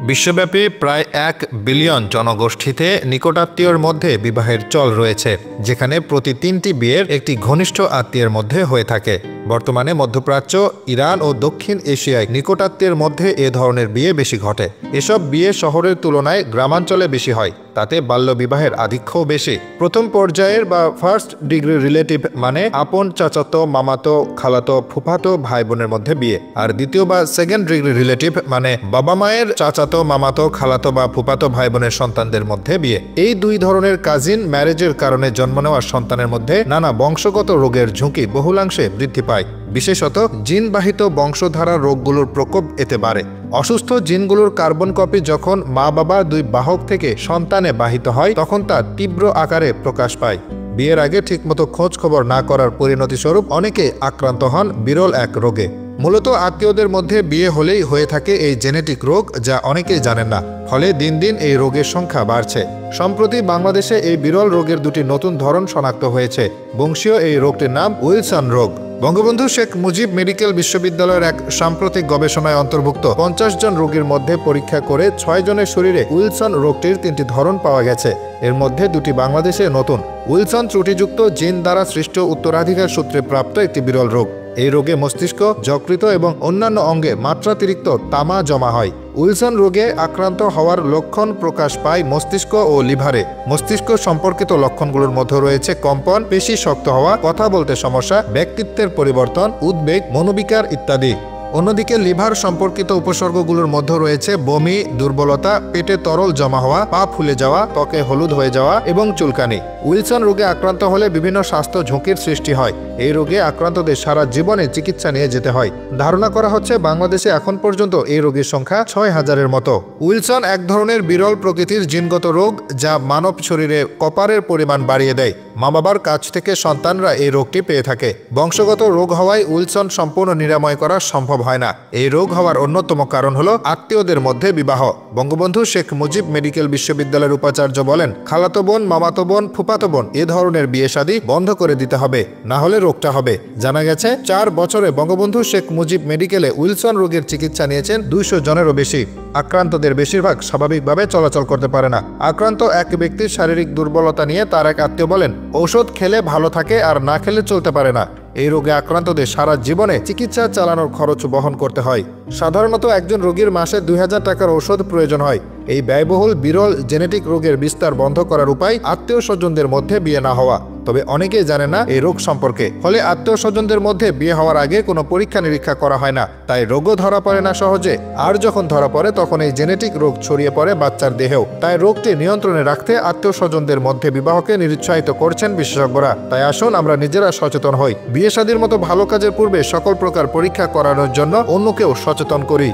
বিশ্বব্যাপী প্রায় ১ বিলিয়ন জনগোষ্ঠীতে নিকটাত্মীয়র মধ্যে বিবাহের চল রয়েছে, যেখানে প্রতি ৩টি বিয়ের একটি ঘনিষ্ঠ আত্মীয়ের মধ্যে হয়ে থাকে। বর্তমানে মধ্যপ্রাচ্য, ইরান ও দক্ষিণ এশিয়ায় নিকটাত্মীয়ের মধ্যে এ ধরনের বিয়ে বেশি ঘটে। এসব বিয়ে শহরের তুলনায় গ্রামাঞ্চলে বেশি হয়, তাতে বাল্যবিবাহের আধিক্যও বেশি। প্রথম পর্যায়ের বা ফার্স্ট ডিগ্রি রিলেটিভ মানে আপন চাচাতো, মামাতো, খালাতো, ফুফাতো ভাই বোনের মধ্যে বিয়ে। আর দ্বিতীয় বা সেকেন্ড ডিগ্রি রিলেটিভ মানে বাবা মায়ের চাচাতো, মামাতো, খালাতো বা ফুফাতো ভাই বোনের সন্তানদের মধ্যে বিয়ে। এই দুই ধরনের কাজিন ম্যারেজের কারণে জন্ম নেওয়া সন্তানের মধ্যে নানা বংশগত রোগের ঝুঁকি বহুলাংশে বৃদ্ধি পায়। বিশেষত জিনবাহিত বংশধারা রোগগুলোর প্রকোপ এতে বাড়ে। অসুস্থ জিনগুলোর কার্বন কপি যখন মা বাবা দুই বাহক থেকে সন্তানে বাহিত হয়, তখন তা তীব্র আকারে প্রকাশ পায়। বিয়ের আগে ঠিকমতো খোঁজ খবর না করার পরিণতিস্বরূপ অনেকে আক্রান্ত হন বিরল এক রোগে। মূলত আত্মীয়দের মধ্যে বিয়ে হলেই হয়ে থাকে এই জেনেটিক রোগ, যা অনেকেই জানেন না। ফলে দিন দিন এই রোগের সংখ্যা বাড়ছে। সম্প্রতি বাংলাদেশে এই বিরল রোগের দুটি নতুন ধরন শনাক্ত হয়েছে। বংশীয় এই রোগটির নাম উইলসন রোগ। বঙ্গবন্ধু শেখ মুজিব মেডিকেল বিশ্ববিদ্যালয়ের এক সাম্প্রতিক গবেষণায় অন্তর্ভুক্ত ৫০ জন রোগীর মধ্যে পরীক্ষা করে ৬ জনের শরীরে উইলসন রোগটির ৩টি ধরন পাওয়া গেছে। এর মধ্যে দুটি বাংলাদেশে নতুন। উইলসন ত্রুটিযুক্ত জিন দ্বারা সৃষ্ট উত্তরাধিকার সূত্রে প্রাপ্ত একটি বিরল রোগ। এই রোগে মস্তিষ্ক, যকৃত এবং অন্যান্য অঙ্গে মাত্রাতিরিক্ত তামা জমা হয়। উইলসন রোগে আক্রান্ত হওয়ার লক্ষণ প্রকাশ পায় মস্তিষ্ক ও লিভারে। মস্তিষ্ক সম্পর্কিত লক্ষণগুলোর মধ্যে রয়েছে কম্পন, পেশি শক্ত হওয়া, কথা বলতে সমস্যা, ব্যক্তিত্বের পরিবর্তন, উদ্বেগ, মনোবিকার ইত্যাদি। অন্যদিকে লিভার সম্পর্কিত উপসর্গগুলোর মধ্যে রয়েছে বমি, দুর্বলতা, পেটে তরল জমা হওয়া, পা ফুলে যাওয়া, ত্বকে হলুদ হয়ে যাওয়া এবং চুলকানি। উইলসন রোগে আক্রান্ত হলে বিভিন্ন স্বাস্থ্য ঝুঁকির সৃষ্টি হয়। এই রোগে আক্রান্তদের সারা জীবনে চিকিৎসা নিয়ে যেতে হয়। ধারণা করা হচ্ছে বাংলাদেশে এখন পর্যন্ত এই রোগীর সংখ্যা ৬,০০০-এর মতো। উইলসন এক ধরনের বিরল প্রকৃতির জিনগত রোগ, যা মানব শরীরে কপারের পরিমাণ বাড়িয়ে দেয়। মা বাবার কাছ থেকে সন্তানরা এই রোগটি পেয়ে থাকে। বংশগত রোগ হওয়ায় উইলসন সম্পূর্ণ নিরাময় করা সম্ভব হয় না। এই রোগ হওয়ার অন্যতম কারণ হলো আত্মীয়দের মধ্যে বিবাহ। বঙ্গবন্ধু শেখ মুজিব মেডিকেল বিশ্ববিদ্যালয়ের উপাচার্য বলেন, খালাতো বোন, মামাতো বোন, ফুফাতো বোন এ ধরনের বিয়ে শাদী বন্ধ করে দিতে হবে, না হলে রোগটা হবে। জানা গেছে ৪ বছরে বঙ্গবন্ধু শেখ মুজিব মেডিকেলে উইলসন রোগের চিকিৎসা নিয়েছেন ২০০ জনেরও বেশি। আক্রান্তদের বেশিরভাগ স্বাভাবিকভাবে চলাচল করতে পারে না। আক্রান্ত এক ব্যক্তির শারীরিক দুর্বলতা নিয়ে তার এক আত্মীয় বলেন, ঔষধ খেলে ভালো থাকে আর না খেলে চলতে পারে না। এই রোগে আক্রান্তদের সারা জীবনে চিকিৎসা চালানোর খরচ বহন করতে হয়। সাধারণত একজন রোগীর মাসে ২,০০০ টাকার ঔষধ প্রয়োজন হয়। এই ব্যয়বহুল বিরল জেনেটিক রোগের বিস্তার বন্ধ করার উপায় আত্মীয় স্বজনদের মধ্যে বিয়ে না হওয়া। তবে অনেকেই জানে না এই রোগ সম্পর্কে। ফলে আত্মীয় স্বজনদের মধ্যে বিয়ে হওয়ার আগে কোনো পরীক্ষা নিরীক্ষা করা হয় না, তাই রোগও ধরা পড়ে না সহজে। আর যখন ধরা পড়ে তখন এই জেনেটিক রোগ ছড়িয়ে পড়ে বাচ্চার দেহেও। তাই রোগটি নিয়ন্ত্রণে রাখতে আত্মীয় স্বজনদের মধ্যে বিবাহকে নিরুৎসাহিত করছেন বিশেষজ্ঞরা। তাই আসুন আমরা নিজেরা সচেতন হই। বিয়ে শাদীর মতো ভালো কাজের পূর্বে সকল প্রকার পরীক্ষা করানোর জন্য অন্যকেও সচেতন করি।